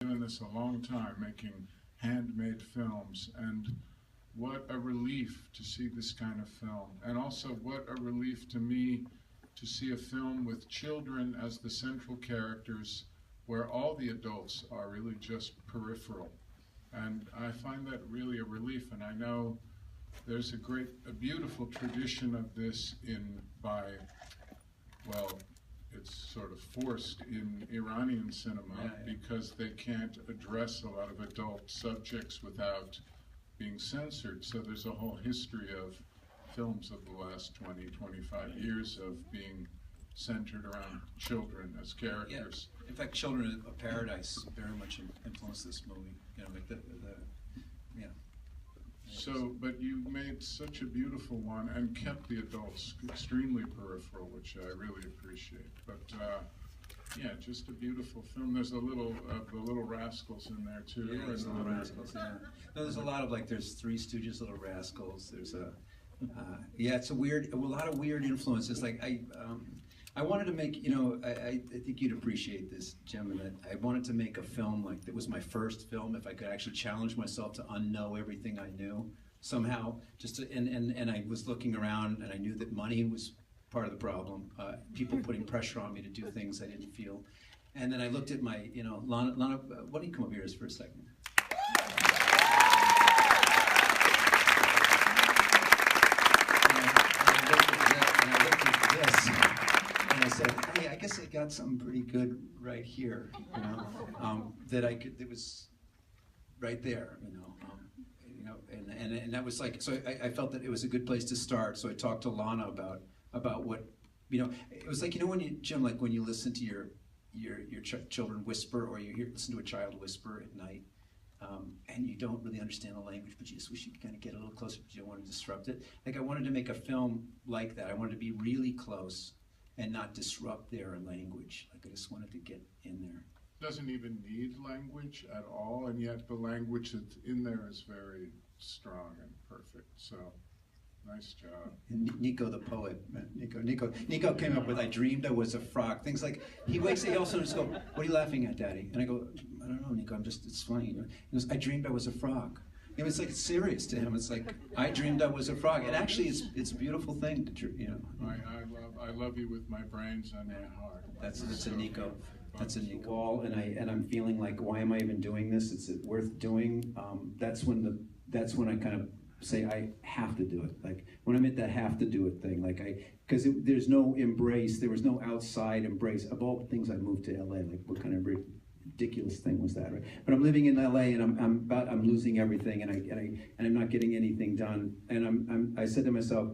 doing this a long time, making handmade films, and what a relief to see this kind of film. And also what a relief to me to see a film with children as the central characters, where all the adults are really just peripheral. And I find that really a relief, and I know there's a beautiful tradition of this well, it's sort of forced in Iranian cinema, because they can't address a lot of adult subjects without being censored. So there's a whole history of films of the last 20, 25 years of being centered around children as characters. Yeah. In fact, Children of Paradise very much influenced this movie. You know, like yeah. So, but you made such a beautiful one and kept the adults extremely peripheral, which I really appreciate. But yeah, just a beautiful film. There's a little the Little Rascals in there too. Yeah, there's Little Rascals. Yeah. No, there's a lot of there's Three Stooges, Little Rascals. There's yeah, it's a lot of weird influences. Like I wanted to make, I think you'd appreciate this, Jim, and that I wanted to make a film that was my first film, if I could actually challenge myself to unknow everything I knew somehow. And I was looking around, and I knew that money was part of the problem. People putting pressure on me to do things I didn't feel. And then I looked at my, Lana, why don't you come over here for a second? I said, hey, I guess I got something pretty good right here, that it was right there, and that was so I felt that it was a good place to start. So I talked to Lana about what, it was when you, Jim, when you listen to your children whisper, or you listen to a child whisper at night, and you don't really understand the language, but you just wish you could kind of get a little closer, but you don't want to disrupt it. I wanted to make a film like that. I wanted to be really close and not disrupt their language. I just wanted to get in there. Doesn't even need language at all, and yet the language that's in there is very strong and perfect. So, nice job. And Nico the poet, Nico came up with, I dreamed I was a frog. Things like, he also just go, what are you laughing at, Daddy? And I go, I don't know, Nico, it's funny. He goes, I dreamed I was a frog. It's serious to him. It's I dreamed I was a frog. And actually, it's a beautiful thing to dream. I love you with my brains and my heart. That's a Nico. That's a Nico. And I'm feeling why am I even doing this? Is it worth doing? That's when I kind of say I have to do it. When I'm at that have to do it thing, because there's no embrace. There was no outside embrace. Of all the things I moved to LA, what kind of ridiculous thing was that, right? But I'm living in LA, and I'm losing everything, and I'm not getting anything done. And I said to myself,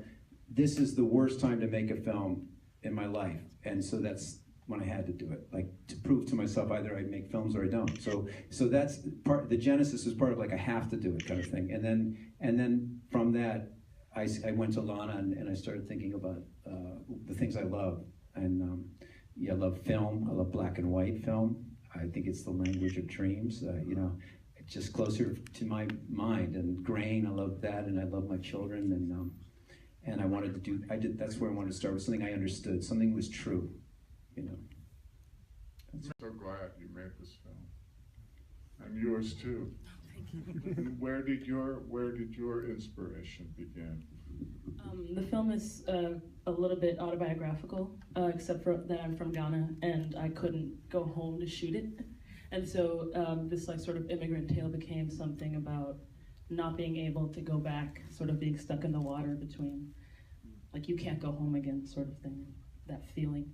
this is the worst time to make a film in my life. And so that's when I had to do it, to prove to myself either I make films or I don't. So that's the genesis is part of I have to do it kind of thing. And then from that, I went to Lana, and I started thinking about the things I love. And I love film. I love black and white film. I think it's the language of dreams, it's just closer to my mind. And grain, I love that, and I love my children, and I wanted to that's where I wanted to start, with something I understood, something was true, I'm so glad you made this film, and yours too. Thank you. Where did your inspiration begin? The film is a little bit autobiographical, except for that I'm from Ghana and I couldn't go home to shoot it. And so this sort of immigrant tale became something about not being able to go back, sort of being stuck in the water between, you can't go home again sort of thing, that feeling.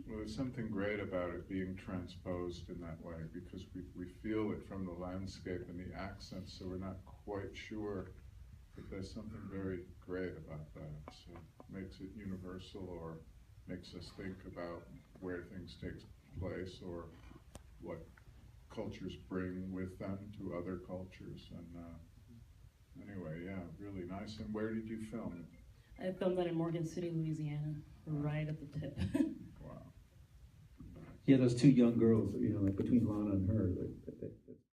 Well, there's something great about it being transposed in that way, because we feel it from the landscape and the accent, so we're not quite sure. But there's something very great about that. So it makes it universal, or makes us think about where things take place, or what cultures bring with them to other cultures. And anyway, yeah, really nice. And where did you film it? I filmed that in Morgan City, Louisiana, right at the tip. Wow. Yeah, those two young girls, between Lana and her,